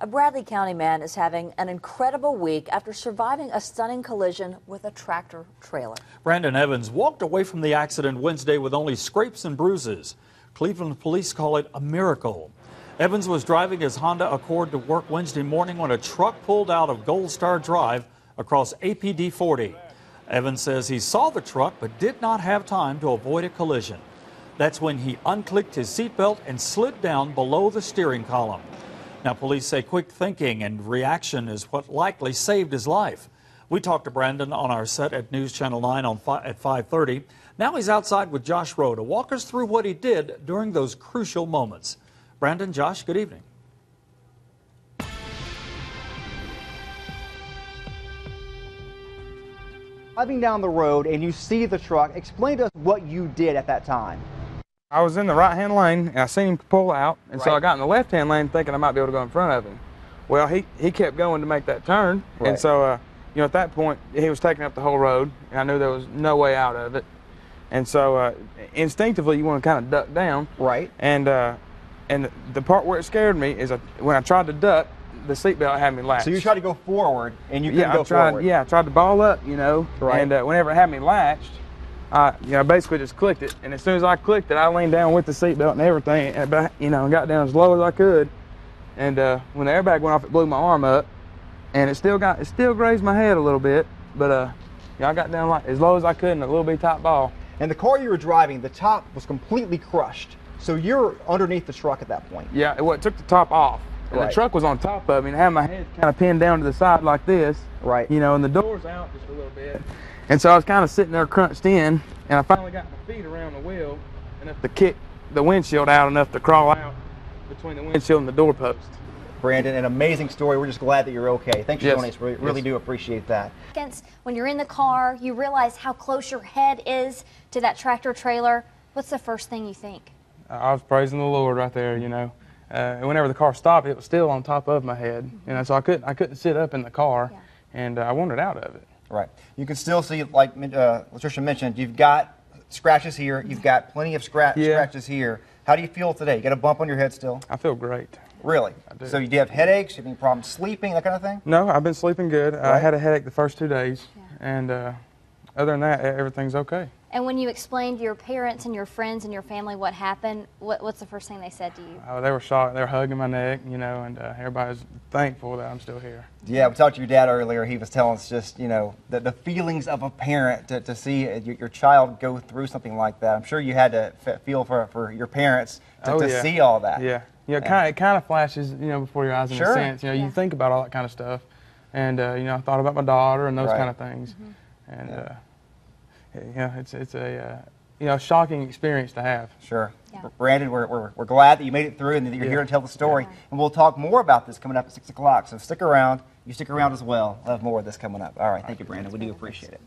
A Bradley County man is having an incredible week after surviving a stunning collision with a tractor trailer. Brandon Evans walked away from the accident Wednesday with only scrapes and bruises. Cleveland police call it a miracle. Evans was driving his Honda Accord to work Wednesday morning when a truck pulled out of Gold Star Drive across APD 40. Evans says he saw the truck but did not have time to avoid a collision. That's when he unclicked his seatbelt and slid down below the steering column. Now, police say quick thinking and reaction is what likely saved his life. We talked to Brandon on our set at News Channel 9 at 5:30. Now he's outside with Josh Rowe to walk us through what he did during those crucial moments. Brandon, Josh, good evening. Driving down the road and you see the truck, explain to us what you did at that time. I was in the right-hand lane, and I seen him pull out, and so I got in the left-hand lane thinking I might be able to go in front of him. Well, he kept going to make that turn, and so, at that point, he was taking up the whole road, and I knew there was no way out of it. And so, instinctively, you want to kind of duck down. Right. And the part where it scared me is when I tried to duck, the seatbelt had me latched. So you tried to go forward, and you couldn't go forward. Yeah, I tried to ball up, Right. And whenever it had me latched, I basically just clicked it, and as soon as I clicked it, I leaned down with the seatbelt and everything, and got down as low as I could. And when the airbag went off, it blew my arm up, and it still grazed my head a little bit, but I got down like as low as I could in a little bitty top ball. And the car you were driving, the top was completely crushed, so you're underneath the truck at that point. Yeah, it took the top off, and the truck was on top of me, and I had my head kind of pinned down to the side like this. Right. And the door's out just a little bit. And so I was kind of sitting there crunched in, and I finally got my feet around the wheel enough to kick the windshield out enough to crawl out between the windshield and the doorpost. Brandon, an amazing story. We're just glad that you're okay. Thanks for joining us. We really do appreciate that. When you're in the car, you realize how close your head is to that tractor trailer. What's the first thing you think? I was praising the Lord right there, And whenever the car stopped, it was still on top of my head. So I couldn't sit up in the car, and I wanted out of it. Right. You can still see, like Latricia mentioned, you've got scratches here. You've got plenty of scratches here. How do you feel today? You got a bump on your head still? I feel great. Really? I do. So you do have headaches? You have any problems sleeping, that kind of thing? No, I've been sleeping good. I had a headache the first 2 days, and other than that, everything's okay. And when you explained to your parents and your friends and your family what happened, what's the first thing they said to you? They were shocked. They were hugging my neck, and everybody's thankful that I'm still here. Yeah, we talked to your dad earlier. He was telling us just, the feelings of a parent to see your child go through something like that. I'm sure you had to feel for your parents to see all that. Yeah. It kind of flashes, before your eyes in a sense. You think about all that kind of stuff. And, I thought about my daughter and those kind of things. And, it's a shocking experience to have. Sure. Yeah. Brandon, we're glad that you made it through and that you're here to tell the story. And we'll talk more about this coming up at 6 o'clock. So stick around. You stick around as well. We'll have more of this coming up. All right. Thank you, Brandon. We do appreciate it.